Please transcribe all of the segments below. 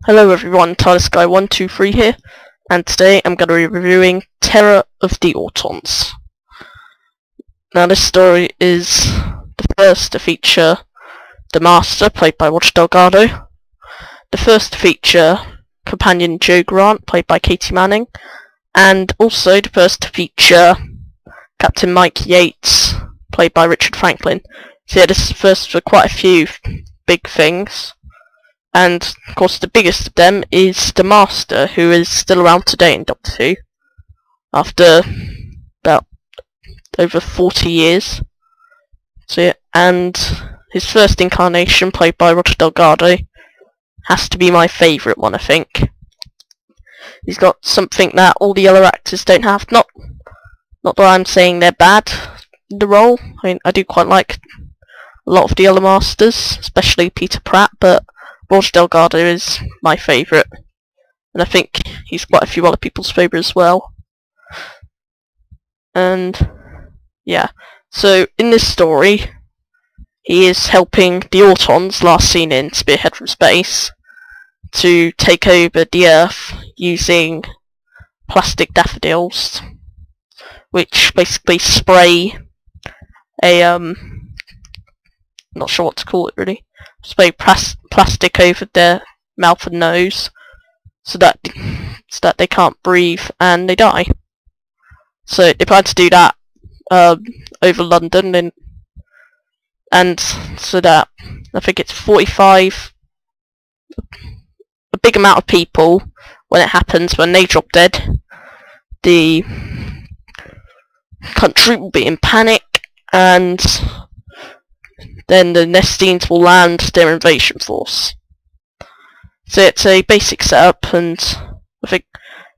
Hello everyone, TardisGuy123 here, and today I'm going to be reviewing Terror of the Autons. Now this story is the first to feature the Master, played by Roger Delgado, the first to feature companion Joe Grant, played by Katie Manning, and also the first to feature Captain Mike Yates, played by Richard Franklin. So yeah, this is the first for quite a few big things. And, of course, the biggest of them is the Master, who is still around today in Doctor Who, after about over 40 years. So, yeah, and his first incarnation, played by Roger Delgado, has to be my favourite one, I think. He's got something that all the other actors don't have. Not that I'm saying they're bad in the role. I mean, I do quite like a lot of the other Masters, especially Peter Pratt, but Roger Delgado is my favourite, and I think he's quite a few other people's favourite as well. And yeah, so in this story, he is helping the Autons, last seen in Spearhead from Space, to take over the Earth using plastic daffodils, which basically spray a not sure what to call it really. Spray plastic over their mouth and nose so that they can't breathe and they die. So they plan to do that over London, and so that I think it's 45, a big amount of people. When it happens, when they drop dead, the country will be in panic, and then the Nestenes will land their invasion force. So it's a basic setup, and I think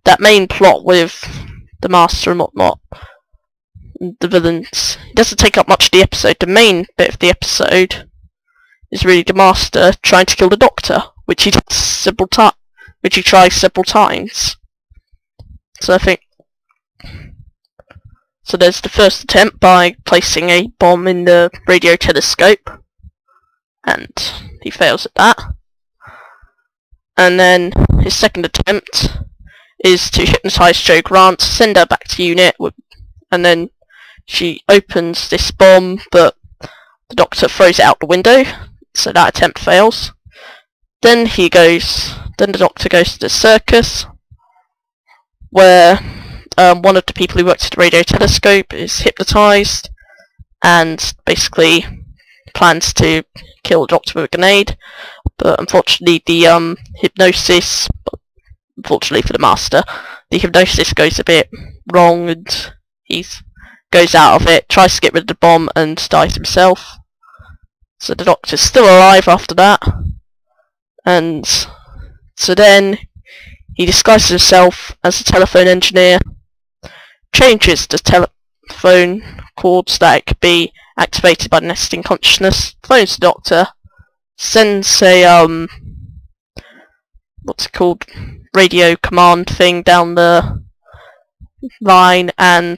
that main plot with the Master and whatnot, the villains, it doesn't take up much of the episode. The main bit of the episode is really the Master trying to kill the Doctor, which he tries several times. So I think, so there's the first attempt by placing a bomb in the radio telescope, and he fails at that. And then his second attempt is to hypnotise Jo Grant, send her back to unit, and then she opens this bomb, but the Doctor throws it out the window, so that attempt fails. Then the Doctor goes to the circus, where one of the people who works at the radio telescope is hypnotised and basically plans to kill the Doctor with a grenade, but unfortunately the hypnosis, unfortunately for the Master, the hypnosis goes a bit wrong and he goes out of it, tries to get rid of the bomb and dies himself. So the Doctor's still alive after that, and so then he disguises himself as a telephone engineer, changes the telephone cords that it could be activated by the Nestene consciousness, phones the Doctor, sends a what's it called, radio command thing down the line, and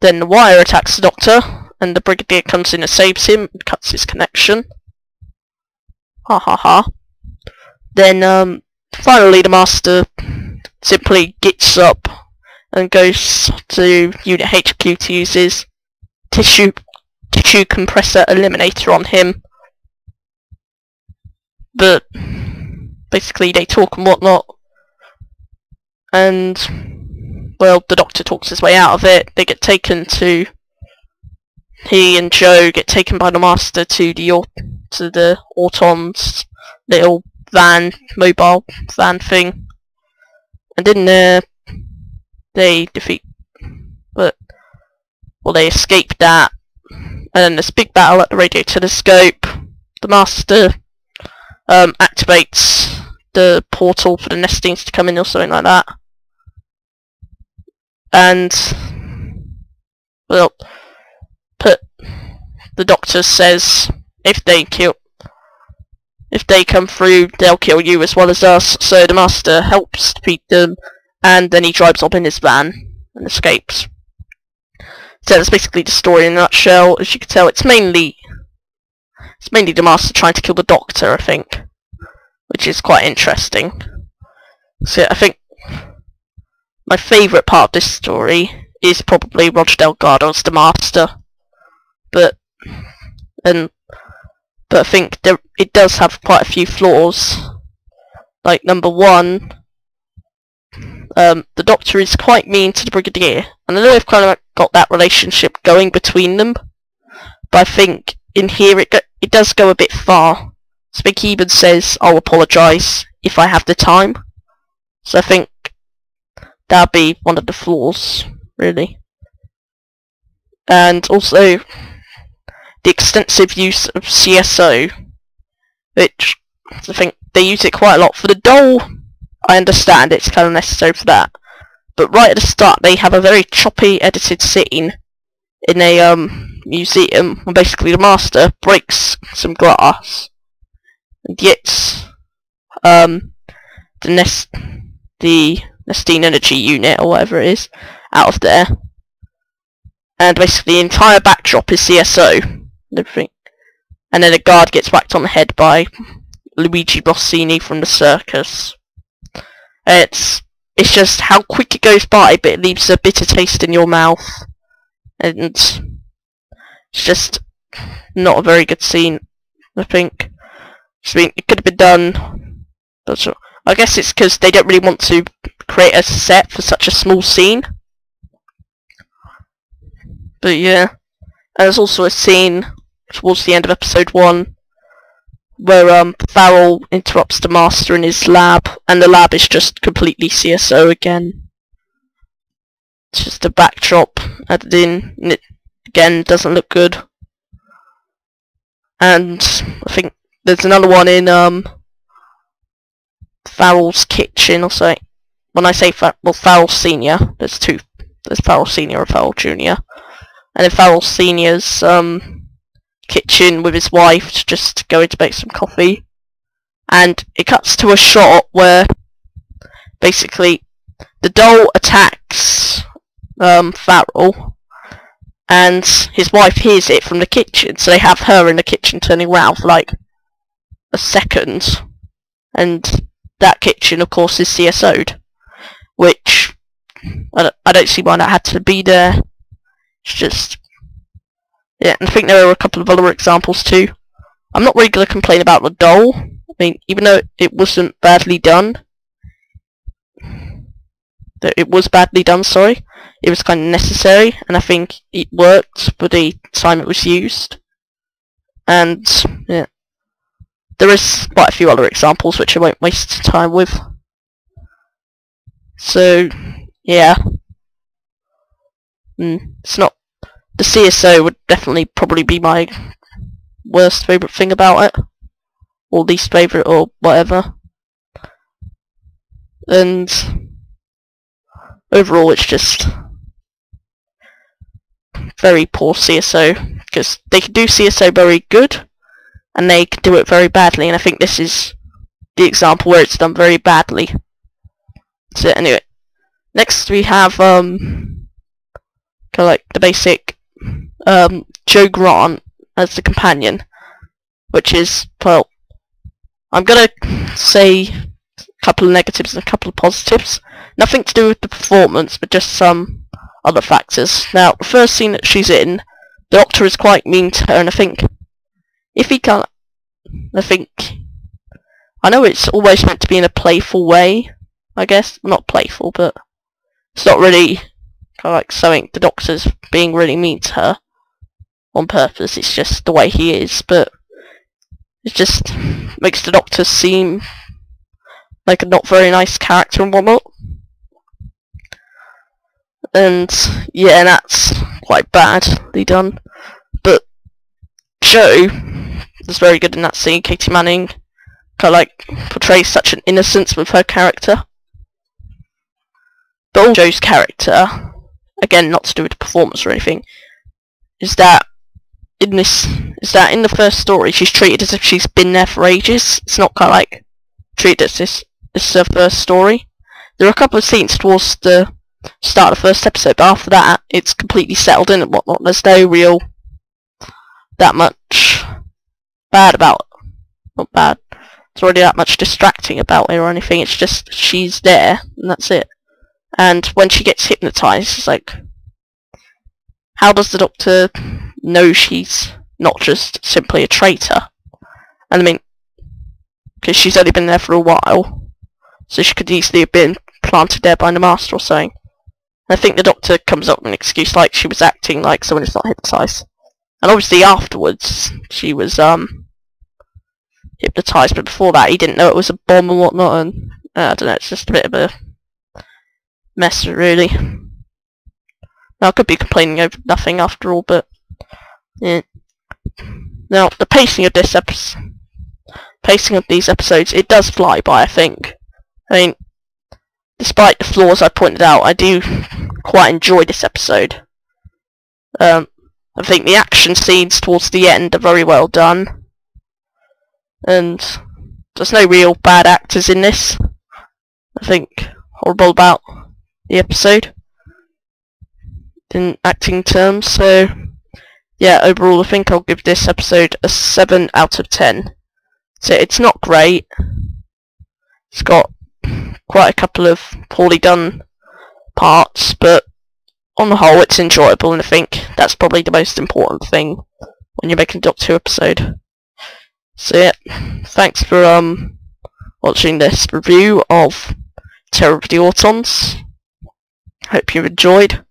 then the wire attacks the Doctor, and the Brigadier comes in and saves him and cuts his connection. Ha ha ha. Then finally the Master simply gets up and goes to Unit HQ to use his tissue compressor eliminator on him. But basically they talk and whatnot, and well, the Doctor talks his way out of it. They get taken to, he and Joe get taken by the Master to the Autons little mobile van thing, and in there they they escape that, and then this big battle at the radio telescope. The Master activates the portal for the Nestenes to come in or something like that, and well, the Doctor says if they come through, they'll kill you as well as us. So the Master helps defeat them, and then he drives off in his van and escapes. So that's basically the story in a nutshell. As you can tell, it's mainly the Master trying to kill the Doctor, I think, which which is quite interesting. So I think my favourite part of this story is probably Roger Delgado as the Master, but I think it does have quite a few flaws. Like, number one, the Doctor is quite mean to the Brigadier, and I know they've kind of got that relationship going between them, but I think in here it does go a bit far. So I think he even says, "I'll apologise if I have the time." So I think that'd be one of the flaws, really. And also the extensive use of CSO, which I think they use it quite a lot. For the doll, I understand it's kind of necessary for that, but right at the start they have a very choppy edited scene in a museum where basically the Master breaks some glass and gets the Nestene energy unit, or whatever it is, out of there, and basically the entire backdrop is CSO and everything, and then a guard gets whacked on the head by Luigi Bossini from the circus. It's just how quick it goes by, but it leaves a bitter taste in your mouth, and it's just not a very good scene, I think. I mean, it could have been done, but I guess it's because they don't really want to create a set for such a small scene. But yeah, and there's also a scene towards the end of episode 1 where Farrell interrupts the Master in his lab, and the lab is just completely CSO again. It's just a backdrop added in, and it again doesn't look good. And I think there's another one in Farrell's kitchen, or so. When I say Farrell Senior, there's two. There's Farrell Senior and Farrell Junior, and then Farrell Senior's kitchen with his wife just going to make some coffee, and it cuts to a shot where basically the doll attacks Farrell, and his wife hears it from the kitchen, so they have her in the kitchen turning around for like a second, and that kitchen of course is CSO'd, which I don't see why that had to be there. It's just, yeah, and I think there are a couple of other examples too. I'm not really going to complain about the doll. I mean, even though it wasn't badly done, it was badly done, sorry, it was kind of necessary, and I think it worked for the time it was used. And yeah, there is quite a few other examples which I won't waste time with. So yeah, it's not, the CSO would definitely probably be my worst favourite thing about it, or least favourite, or whatever. And overall it's just very poor CSO, because they can do CSO very good and they can do it very badly, and I think this is the example where it's done very badly. So anyway, next we have kind of like the basic Joe Grant as the companion, which is, well, I'm gonna say a couple of negatives and a couple of positives. Nothing to do with the performance, but just some other factors. Now, the first scene that she's in, the Doctor is quite mean to her, and I think if he can't, I know it's always meant to be in a playful way, I guess. Not playful, but it's not really kind of like something the Doctor's being really mean to her on purpose. It's just the way he is, but it just makes the Doctor seem like a not very nice character and whatnot. And yeah, that's quite badly done. But Joe was very good in that scene. Katie Manning kind of like portrays such an innocence with her character. But all Joe's character, again, not to do with the performance or anything, is that in the first story she's treated as if she's been there for ages. It's not kind of like treated as this is her first story. There are a couple of scenes towards the start of the first episode, but after that it's completely settled in and whatnot. There's no real that much bad about it. Not bad. really that much distracting about it or anything. It's just she's there, and that's it. And when she gets hypnotized, it's like, how does the Doctor know she's not just simply a traitor? And I mean, because she's only been there for a while, so she could easily have been planted there by the Master or something. And I think the Doctor comes up with an excuse like she was acting like someone who's not hypnotized. And obviously afterwards, she was hypnotized, but before that he didn't know it was a bomb and whatnot, and I don't know, it's just a bit of a mess really. Now I could be complaining over nothing after all, but yeah. Now the pacing of these episodes, it does fly by, I think. I mean, despite the flaws I pointed out, I do quite enjoy this episode. I think the action scenes towards the end are very well done. And there's no real bad actors in this. I think horrible about the episode in acting terms. So yeah, overall I think I'll give this episode a 7 out of 10. So it's not great. It's got quite a couple of poorly done parts, but on the whole it's enjoyable, and I think that's probably the most important thing when you're making a Doctor Who episode. So yeah, thanks for watching this review of Terror of the Autons. Hope you enjoyed.